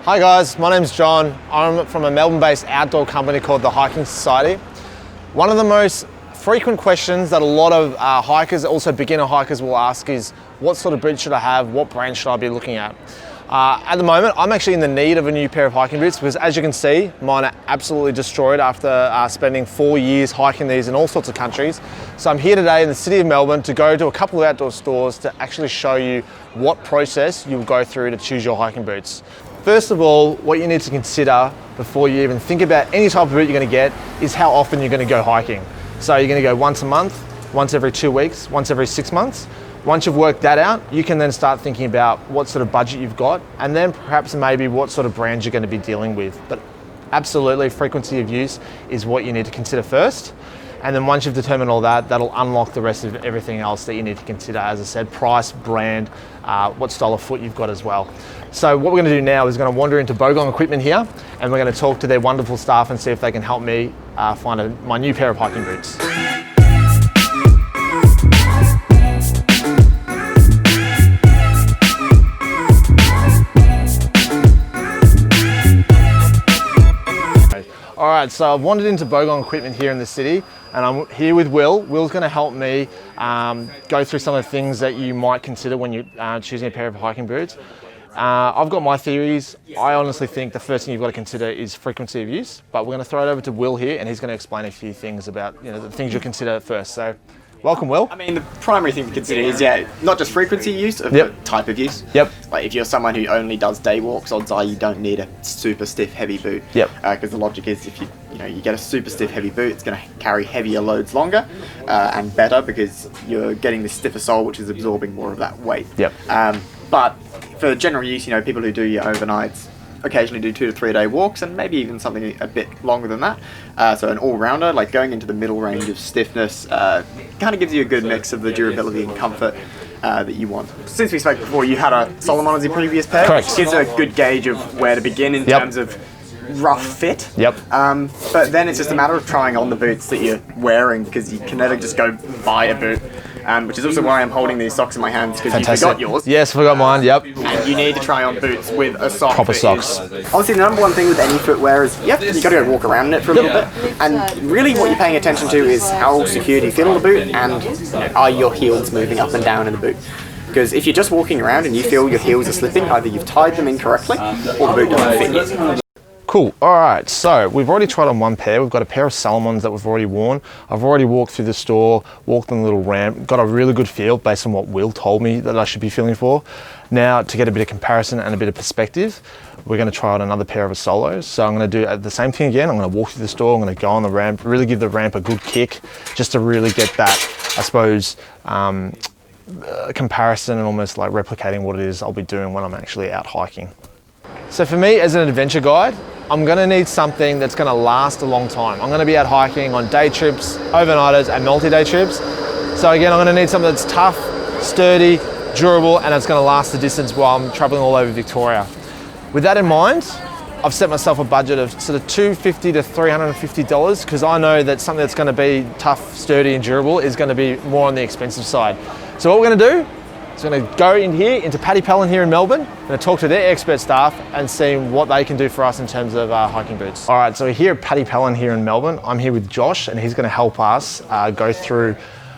Hi guys, my name's John. I'm from a Melbourne-based outdoor company called the Hiking Society. One of the most frequent questions that a lot of hikers, also beginner hikers, will ask is, what sort of boots should I have? What brand should I be looking at? At the moment, I'm actually in the need of a new pair of hiking boots because, as you can see, mine are absolutely destroyed after spending 4 years hiking these in all sorts of countries. So I'm here today in the city of Melbourne to go to a couple of outdoor stores to actually show you what process you'll go through to choose your hiking boots. First of all, what you need to consider before you even think about any type of boot you're going to get is how often you're going to go hiking. So you're going to go once a month, once every 2 weeks, once every 6 months. Once you've worked that out, you can then start thinking about what sort of budget you've got and then perhaps maybe what sort of brands you're going to be dealing with. But absolutely, frequency of use is what you need to consider first. And then once you've determined all that, that'll unlock the rest of everything else that you need to consider. As I said, price, brand, what style of foot you've got as well. So what we're going to do now is going to wander into Bogong Equipment here and we're going to talk to their wonderful staff and see if they can help me find my new pair of hiking boots. All right, so I've wandered into Bogong Equipment here in the city and I'm here with Will. Will's going to help me go through some of the things that you might consider when you're choosing a pair of hiking boots. I've got my theories. I honestly think the first thing you've got to consider is frequency of use, but we're going to throw it over to Will here and he's going to explain a few things about the things you'll consider first. So welcome, Will. I mean, the primary thing to consider is, not just frequency of use, but type of use. Yep. Like, if you're someone who only does day walks, odds are you don't need a super stiff, heavy boot. Yep. Because the logic is, if you get a super stiff, heavy boot, it's going to carry heavier loads longer and better because you're getting this stiffer sole, which is absorbing more of that weight. Yep. But for general use, people who do your overnights occasionally do 2 to 3 day walks and maybe even something a bit longer than that. So an all-rounder, like going into the middle range of stiffness, kind of gives you a good mix of the durability and comfort that you want. Since we spoke before, you had a Solomon as your previous pair. Correct. Which gives a good gauge of where to begin in terms of rough fit. Yep. But then it's just a matter of trying on the boots that you're wearing because you can never just go buy a boot. Which is also why I'm holding these socks in my hands because you forgot yours. Yes, forgot mine, yep. And you need to try on boots with a sock. Proper socks. Obviously, the number one thing with any footwear is, you got to go walk around in it for a little bit. And really what you're paying attention to is how secure do you feel in the boot and are your heels moving up and down in the boot. Because if you're just walking around and you feel your heels are slipping, either you've tied them incorrectly or the boot doesn't fit you. Cool, all right, so we've already tried on one pair. We've got a pair of Salomons that we've already worn. I've already walked through the store, walked on the little ramp, got a really good feel based on what Will told me that I should be feeling for. Now, to get a bit of comparison and a bit of perspective, we're gonna try on another pair of a Solos. So I'm gonna do the same thing again. I'm gonna walk through the store, I'm gonna go on the ramp, really give the ramp a good kick, just to really get that, I suppose, comparison and almost like replicating what it is I'll be doing when I'm actually out hiking. So for me, as an adventure guide, I'm gonna need something that's gonna last a long time. I'm gonna be out hiking on day trips, overnighters, and multi-day trips. So again, I'm gonna need something that's tough, sturdy, durable, and it's gonna last the distance while I'm traveling all over Victoria. With that in mind, I've set myself a budget of sort of $250 to $350 because I know that something that's gonna be tough, sturdy, and durable is gonna be more on the expensive side. So what we're gonna do, so I'm going to go in here into Paddy Pellin here in Melbourne. I'm going to talk to their expert staff and see what they can do for us in terms of hiking boots. All right, so we're here at Paddy Pellin here in Melbourne. I'm here with Josh and he's going to help us go through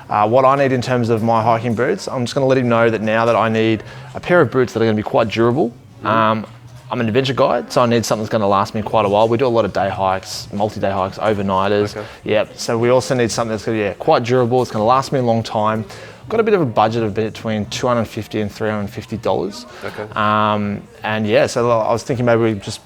what I need in terms of my hiking boots. I'm just going to let him know that now that I need a pair of boots that are going to be quite durable. I'm an adventure guide, so I need something that's going to last me quite a while. We do a lot of day hikes, multi-day hikes, overnighters. Okay. Yep, so we also need something that's going to be quite durable. It's going to last me a long time. Got a bit of a budget of between $250 and $350. Okay. And yeah, so I was thinking maybe we just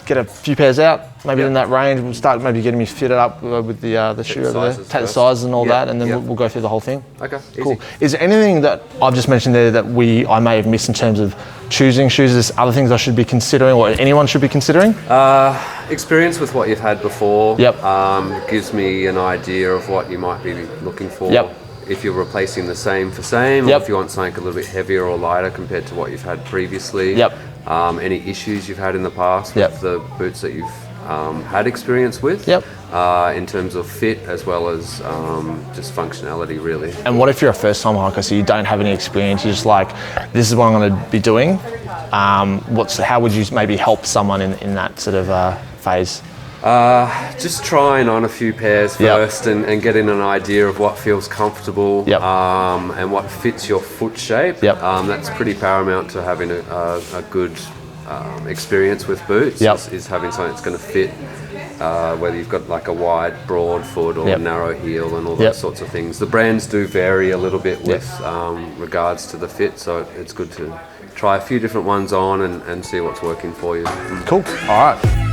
get a few pairs out, maybe in that range. We'll start maybe getting me fitted up with the shoe over there, take the sizes and all that, and then we'll go through the whole thing. Okay, cool. Easy. Is there anything that I've just mentioned there that I may have missed in terms of choosing shoes? Is there other things I should be considering or anyone should be considering? Experience with what you've had before. Yep. Gives me an idea of what you might be looking for. Yep. If you're replacing the same for same, yep. or if you want something a little bit heavier or lighter compared to what you've had previously. Yep. Any issues you've had in the past yep. with the boots that you've had experience with. Yep. In terms of fit as well as just functionality, really. And what if you're a first-time hiker, so you don't have any experience, you're just like, this is what I'm going to be doing? How would you maybe help someone in that sort of phase? Just trying on a few pairs first and getting an idea of what feels comfortable and what fits your foot shape. That's pretty paramount to having a good experience with boots, is having something that's going to fit, whether you've got like a wide, broad foot or narrow heel and all those sorts of things. The brands do vary a little bit with regards to the fit, so it's good to try a few different ones on and see what's working for you. Cool. All right.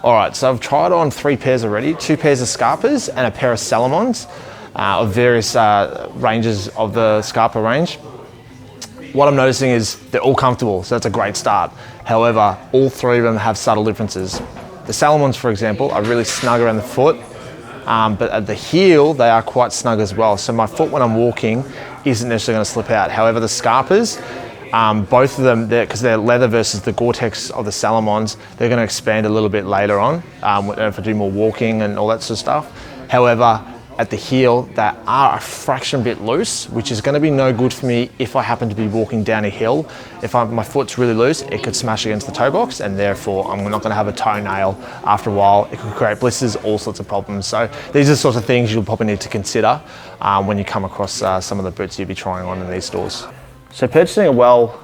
All right, so I've tried on 3 pairs already, 2 pairs of Scarpas and a pair of Salomons of various ranges of the Scarpa range. What I'm noticing is they're all comfortable, so that's a great start. However, all 3 of them have subtle differences. The Salomons, for example, are really snug around the foot, but at the heel, they are quite snug as well. So my foot when I'm walking isn't necessarily gonna slip out. However, the Scarpas, both of them, because they're leather versus the Gore-Tex of the Salomons, they're going to expand a little bit later on if I do more walking and all that sort of stuff. However, at the heel, they are a fraction bit loose, which is going to be no good for me if I happen to be walking down a hill. If my foot's really loose, it could smash against the toe box, and therefore I'm not going to have a toenail after a while. It could create blisters, all sorts of problems. So these are the sorts of things you'll probably need to consider when you come across some of the boots you'll be trying on in these stores. So purchasing a well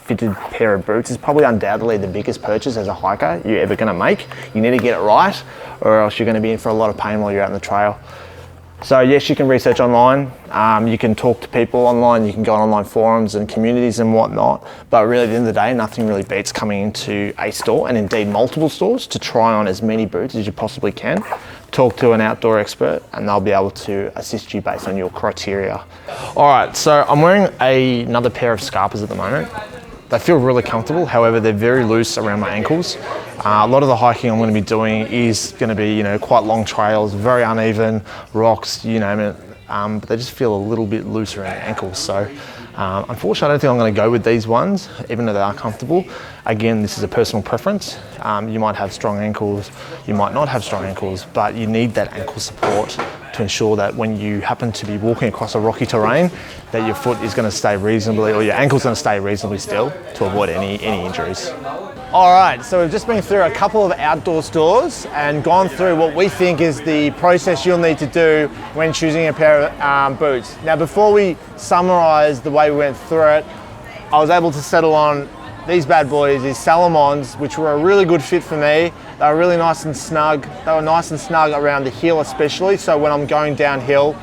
fitted pair of boots is probably undoubtedly the biggest purchase as a hiker you're ever going to make. You need to get it right, or else you're going to be in for a lot of pain while you're out on the trail. So yes, you can research online, you can talk to people online, you can go on online forums and communities and whatnot, but really at the end of the day, nothing really beats coming into a store, and indeed multiple stores, to try on as many boots as you possibly can. Talk to an outdoor expert and they'll be able to assist you based on your criteria. All right, so I'm wearing another pair of Scarpas at the moment. They feel really comfortable, however, they're very loose around my ankles. A lot of the hiking I'm going to be doing is going to be, quite long trails, very uneven, rocks, you name it. But they just feel a little bit loose around the ankles. So unfortunately, I don't think I'm going to go with these ones, even though they are comfortable. Again, this is a personal preference. You might have strong ankles, you might not have strong ankles, but you need that ankle support to ensure that when you happen to be walking across a rocky terrain, that your foot is going to stay reasonably, or your ankle's going to stay reasonably still to avoid any injuries. All right, so we've just been through a couple of outdoor stores and gone through what we think is the process you'll need to do when choosing a pair of boots. Now, before we summarize the way we went through it, I was able to settle on these bad boys, these Salomons, which were a really good fit for me. They were really nice and snug. They were nice and snug around the heel especially, so when I'm going downhill,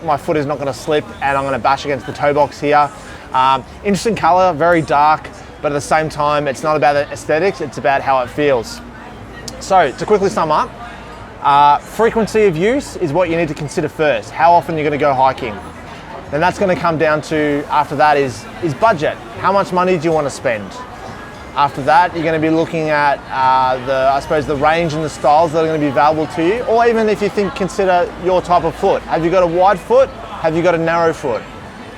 my foot is not going to slip and I'm going to bash against the toe box here. Interesting color, very dark, but at the same time, it's not about the aesthetics, it's about how it feels. So to quickly sum up, frequency of use is what you need to consider first. How often you're going to go hiking. Then that's going to come down to, after that, is budget. How much money do you want to spend? After that, you're going to be looking at the range and the styles that are going to be available to you, or even if you consider your type of foot. Have you got a wide foot? Have you got a narrow foot?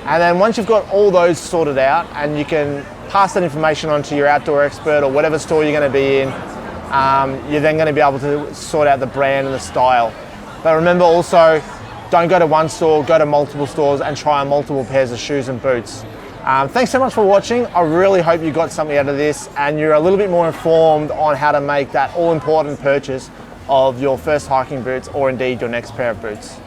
And then once you've got all those sorted out, and you can pass that information on to your outdoor expert or whatever store you're going to be in, you're then going to be able to sort out the brand and the style. But remember also, don't go to one store, go to multiple stores and try on multiple pairs of shoes and boots. Thanks so much for watching. I really hope you got something out of this and you're a little bit more informed on how to make that all-important purchase of your first hiking boots or indeed your next pair of boots.